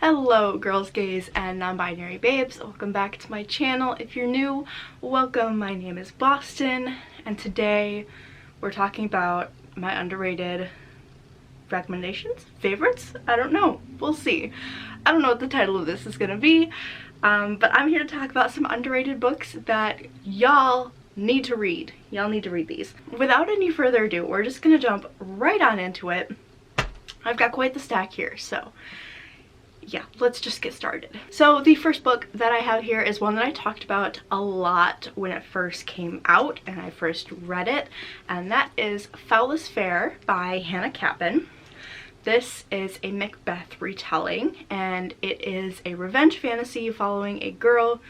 Hello girls, gays, and non-binary babes. Welcome back to my channel. If you're new, welcome. My name is Boston, and today we're talking about my underrated recommendations? Favorites? I don't know. We'll see. I don't know what the title of this is gonna be, but I'm here to talk about some underrated books that y'all need to read. Y'all need to read these. Without any further ado, we're just gonna jump right on into it. I've got quite the stack here, so yeah, let's just get started. So the first book that I have here is one that I talked about a lot when it first came out and I first read it, and that is Foulless by Hannah Capin. This is a Macbeth retelling, and it is a revenge fantasy following a girl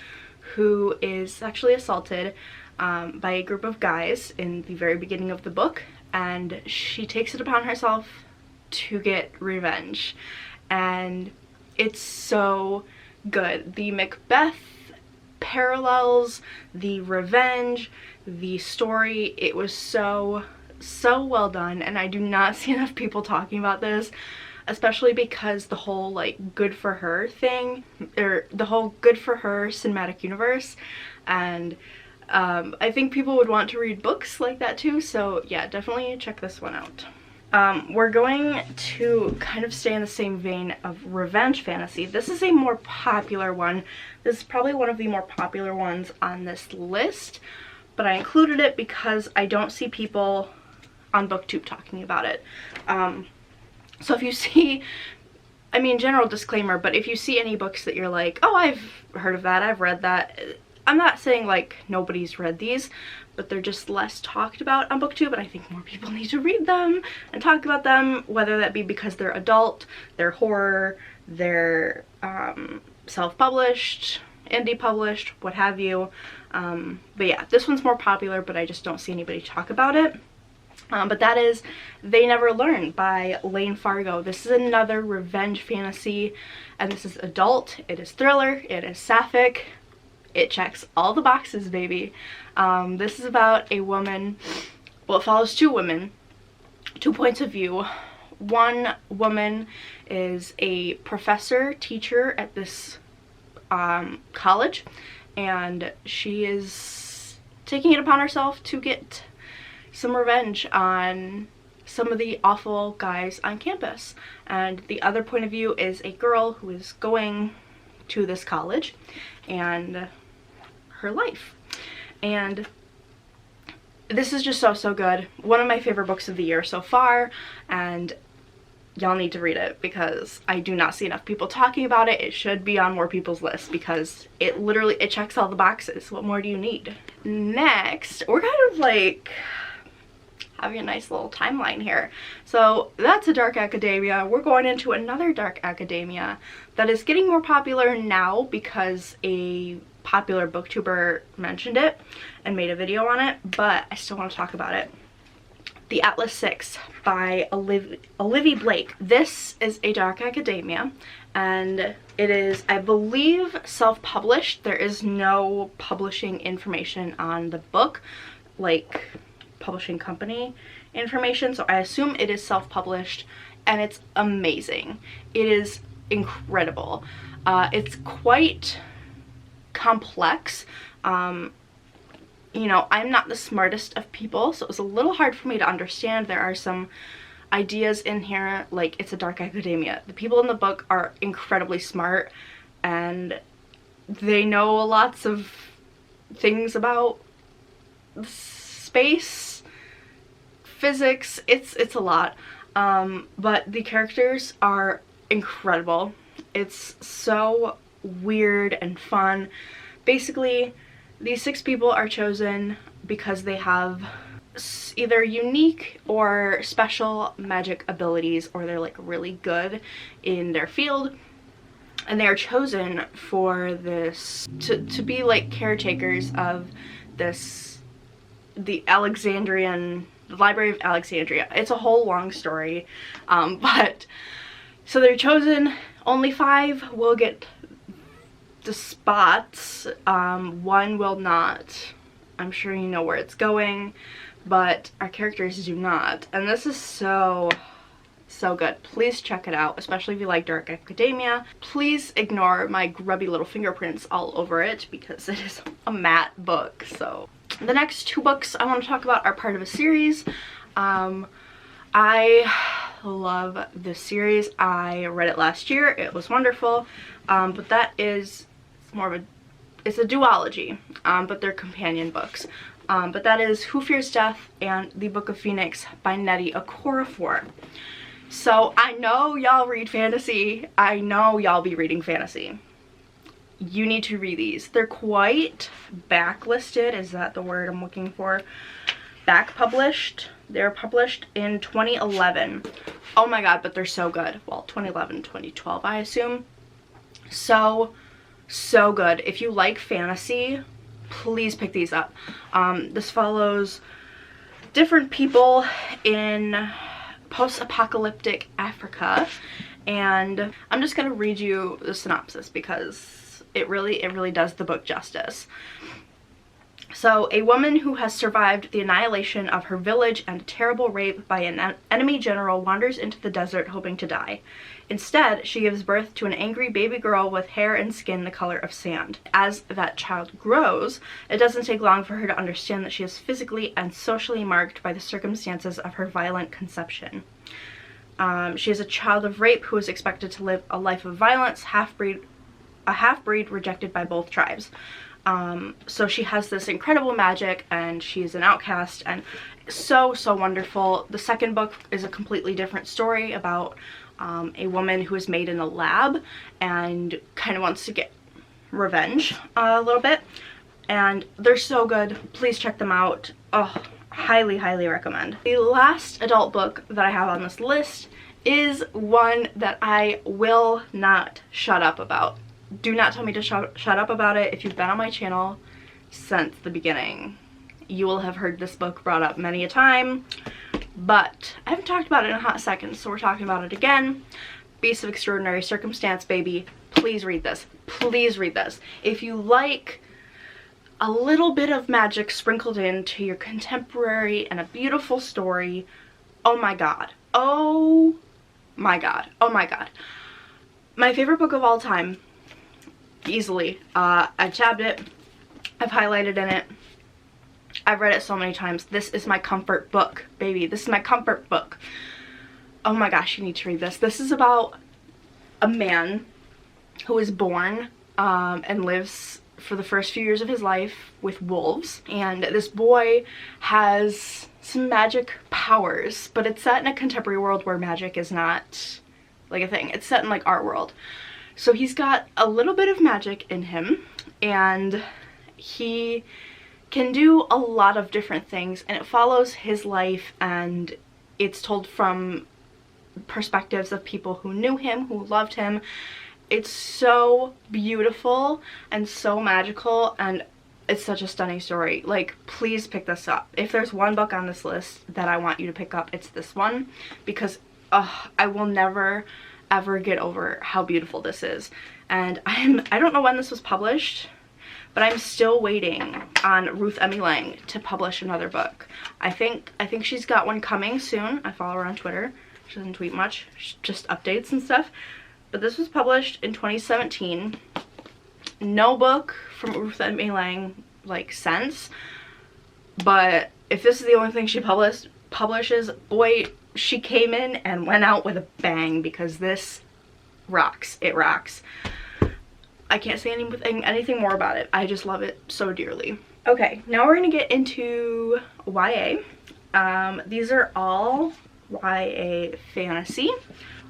who is sexually assaulted by a group of guys in the very beginning of the book, and she takes it upon herself to get revenge. And it's so good. The Macbeth parallels, the revenge, the story, it was so well done, and I do not see enough people talking about this, especially because the whole like good for her thing, or the whole good for her cinematic universe, and I think people would want to read books like that too, so yeah, definitely check this one out. We're going to kind of stay in the same vein of revenge fantasy. This is a more popular one. This is probably one of the more popular ones on this list, but I included it because I don't see people on BookTube talking about it. So if you see, I mean, general disclaimer, but if you see any books that you're like, oh, I've heard of that, I've read that, I'm not saying like nobody's read these, but they're just less talked about on BookTube, and I think more people need to read them and talk about them, whether that be because they're adult, they're horror, they're self-published, indie published, what have you. But yeah, this one's more popular, but I just don't see anybody talk about it. But that is They Never Learn by Lane Fargo. This is another revenge fantasy, and this is adult, it is thriller, it is sapphic. It checks all the boxes, baby. This is about a woman, well, it follows two women, 2 points of view. One woman is a professor, teacher at this college, and she is taking it upon herself to get some revenge on some of the awful guys on campus. And the other point of view is a girl who is going to this college and her life. And this is just so good. One of my favorite books of the year so far, and y'all need to read it because I do not see enough people talking about it. It should be on more people's lists because it literally, it checks all the boxes. What more do you need? Next, we're kind of like having a nice little timeline here. So that's a dark academia. We're going into another dark academia that is getting more popular now because a popular booktuber mentioned it and made a video on it, but I still want to talk about it. The Atlas 6 by Olivia Blake. This is a dark academia, and it is, I believe, self-published. There is no publishing information on the book, like publishing company information, so I assume it is self-published, and it's amazing. It is incredible. It's quite complex. You know, I'm not the smartest of people, so it was a little hard for me to understand. There are some ideas in here, like it's a dark academia. The people in the book are incredibly smart, and they know lots of things about space, physics. It's a lot, but the characters are incredible. It's so weird and fun. Basically, these 6 people are chosen because they have either unique or special magic abilities, or they're like really good in their field, and they are chosen for this to be like caretakers of this, the Library of Alexandria. It's a whole long story, but so they're chosen. Only 5 will get the spots. One will not. I'm sure you know where it's going, but our characters do not. And this is so So good. Please check it out, especially if you like dark academia. Please ignore my grubby little fingerprints all over it because it is a matte book. So the next 2 books I want to talk about are part of a series. I love this series. I read it last year. It was wonderful. But that is more of a, it's a duology, but they're companion books. But that is Who Fears Death and The Book of Phoenix by Nnedi Okorafor. So I know y'all read fantasy. I know y'all be reading fantasy. You need to read these. They're quite backlisted. Is that the word I'm looking for? Back published. They're published in 2011. Oh my god, but they're so good. Well, 2011, 2012, I assume. So good. If you like fantasy, please pick these up. This follows different people in post-apocalyptic Africa, and I'm just gonna read you the synopsis because it really does the book justice. So, a woman who has survived the annihilation of her village and a terrible rape by an enemy general wanders into the desert hoping to die. Instead, she gives birth to an angry baby girl with hair and skin the color of sand. As that child grows, it doesn't take long for her to understand that she is physically and socially marked by the circumstances of her violent conception. She is a child of rape who is expected to live a life of violence, a half-breed rejected by both tribes. So she has this incredible magic and she's an outcast, and so wonderful. The second book is a completely different story about a woman who is made in a lab and kind of wants to get revenge a little bit, and they're so good. Please check them out. Oh, highly recommend. The last adult book that I have on this list is one that I will not shut up about. Do not tell me to shut up about it. If you've been on my channel since the beginning, you will have heard this book brought up many a time, but I haven't talked about it in a hot second, so we're talking about it again. Beasts of Extraordinary Circumstance, baby. Please read this. Please read this. If you like a little bit of magic sprinkled into your contemporary and a beautiful story, oh my god. Oh my god. Oh my god. My favorite book of all time. Easily. I tabbed it. I've highlighted in it. I've read it so many times. This is my comfort book, baby. This is my comfort book. Oh my gosh, you need to read this. This is about a man who is born and lives for the first few years of his life with wolves. And this boy has some magic powers, but it's set in a contemporary world where magic is not like a thing. It's set in like our world. So he's got a little bit of magic in him, and he can do a lot of different things, and it follows his life, and it's told from perspectives of people who knew him, who loved him. It's so beautiful and so magical, and it's such a stunning story. Like, please pick this up. If there's one book on this list that I want you to pick up, it's this one, because I will never ever get over how beautiful this is. And I don't know when this was published, but I'm still waiting on Ruth Emmy Lang to publish another book. I think she's got one coming soon. I follow her on Twitter. She doesn't tweet much, just updates and stuff. But this was published in 2017. No book from Ruth Emmy Lang like since. But if this is the only thing she publishes, boy, she came in and went out with a bang, because this rocks. It rocks. I can't say anything more about it. I just love it so dearly. Okay, now we're gonna get into YA. These are all YA fantasy.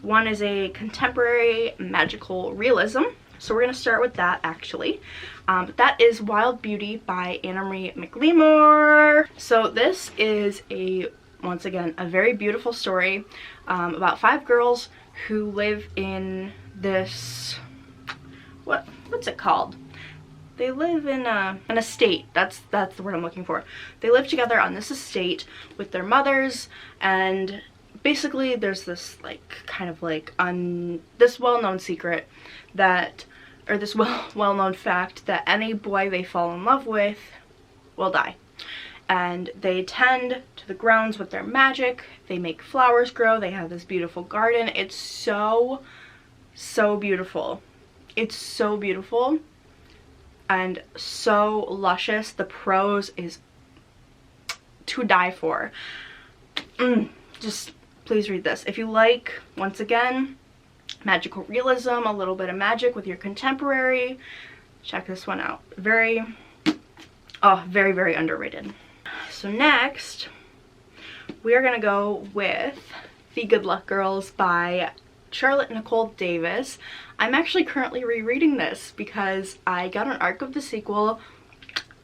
One is a contemporary magical realism. So we're gonna start with that actually. That is Wild Beauty by Anna Marie McLemore. So this is once again, a very beautiful story about 5 girls who live in this, what's it called? They live in an estate. That's the word I'm looking for. They live together on this estate with their mothers, and basically there's this like kind of like this well-known secret that, or this well-known fact that any boy they fall in love with will die. And they tend to the grounds with their magic. They make flowers grow. They have this beautiful garden. It's so, so beautiful. It's so beautiful and so luscious. The prose is to die for. Just please read this. If you like, once again, magical realism, a little bit of magic with your contemporary, check this one out. Very, very, very underrated. So next, we are gonna go with The Good Luck Girls by Charlotte Nicole Davis. I'm actually currently rereading this because I got an arc of the sequel.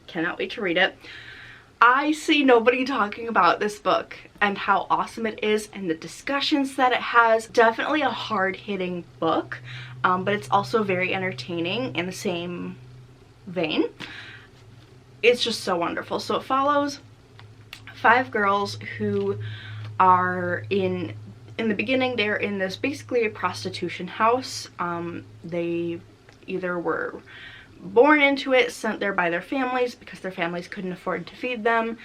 Cannot wait to read it. I see nobody talking about this book and how awesome it is and the discussions that it has. Definitely a hard-hitting book, but it's also very entertaining in the same vein. It's just so wonderful. So it follows 5 girls who are in the beginning, they're in this basically a prostitution house. They either were born into it, sent there by their families because their families couldn't afford to feed them,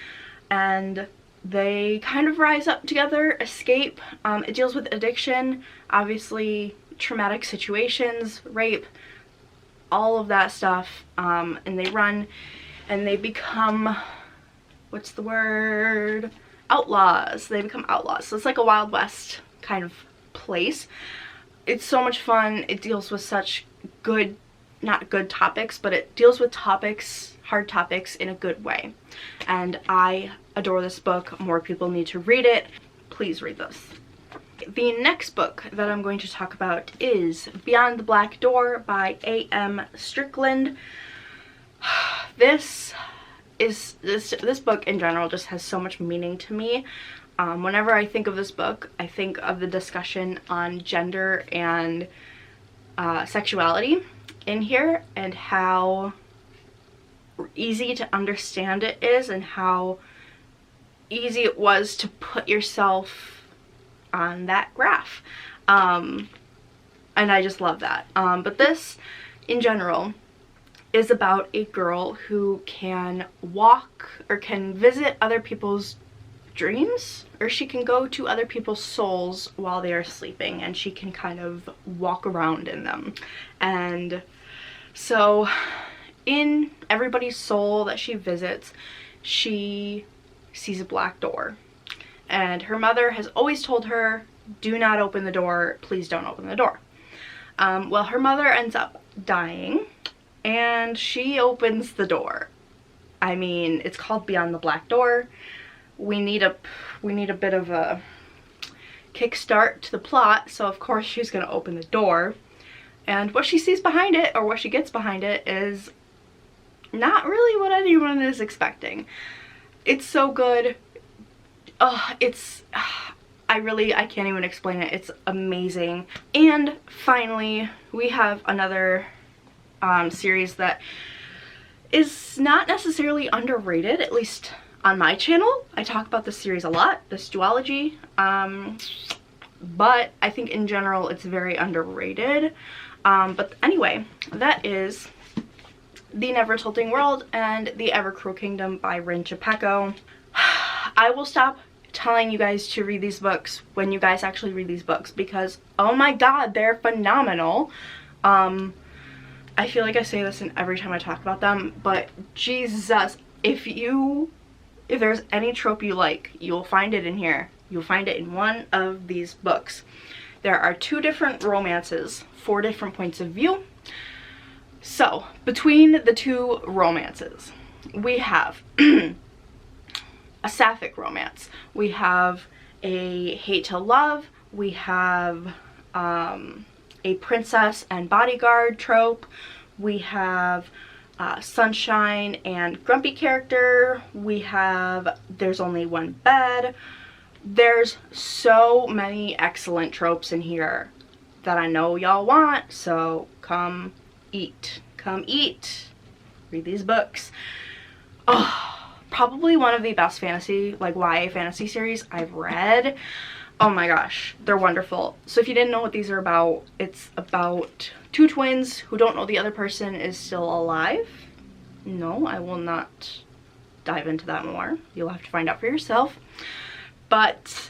and they kind of rise up together, escape. It deals with addiction, obviously traumatic situations, rape, all of that stuff, and they run and they become, what's the word? Outlaws. They become outlaws. So it's like a Wild West kind of place. It's so much fun. It deals with such good, not good topics, but it deals with topics, hard topics, in a good way. And I adore this book. More people need to read it. Please read this. The next book that I'm going to talk about is Beyond the Black Door by A.M. Strickland. This book in general just has so much meaning to me. Whenever I think of this book, I think of the discussion on gender and sexuality in here, and how easy to understand it is, and how easy it was to put yourself on that graph. And I just love that. But this, in general, is about a girl who can walk or can visit other people's dreams, or she can go to other people's souls while they are sleeping, and she can kind of walk around in them. And so in everybody's soul that she visits, she sees a black door, and her mother has always told her, do not open the door, please don't open the door. Well, her mother ends up dying, and she opens the door. I mean, it's called Beyond the Black Door. We need a bit of a kickstart to the plot, so of course she's gonna open the door, and what she sees behind it, or what she gets behind it, is not really what anyone is expecting. It's so good. I can't even explain it. It's amazing. And finally, we have another series that is not necessarily underrated, at least on my channel. I talk about this series a lot, this duology, but I think in general it's very underrated. But anyway, that is The Never Tilting World and The Ever Cruel Kingdom by Rin Chapecco. I will stop telling you guys to read these books when you guys actually read these books, because oh my god, they're phenomenal. I feel like I say this in every time I talk about them, but Jesus, if there's any trope you like, you'll find it in here. You'll find it in one of these books. There are 2 different romances, 4 different points of view. So, between the 2 romances, we have a sapphic romance. We have a hate to love. We have a princess and bodyguard trope. We have sunshine and grumpy character. We have there's only one bed. There's so many excellent tropes in here that I know y'all want, so come eat. Come eat. Read these books. Oh, probably one of the best fantasy, like YA fantasy series I've read. Oh my gosh, they're wonderful. So if you didn't know what these are about, it's about 2 twins who don't know the other person is still alive. No, I will not dive into that more. You'll have to find out for yourself. But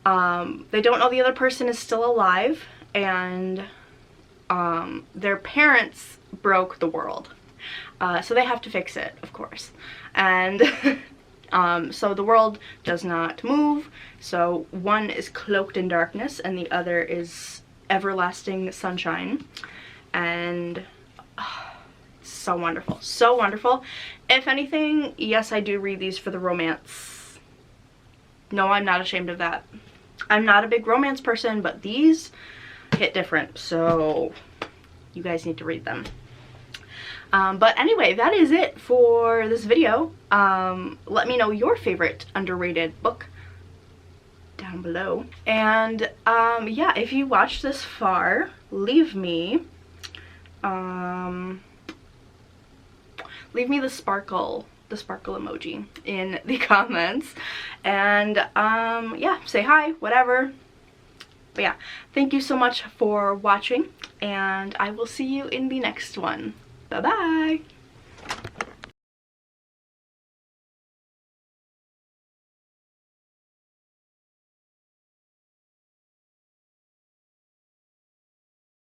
They don't know the other person is still alive, and their parents broke the world. So they have to fix it, of course. And so the world does not move. So one is cloaked in darkness and the other is everlasting sunshine. And so wonderful. So wonderful. If anything, yes, I do read these for the romance. No, I'm not ashamed of that. I'm not a big romance person, but these hit different. So you guys need to read them. But anyway, that is it for this video. Let me know your favorite underrated book down below. And yeah, if you watched this far, leave me the sparkle emoji in the comments. And yeah, say hi, whatever. But yeah, thank you so much for watching, and I will see you in the next one. Bye-bye!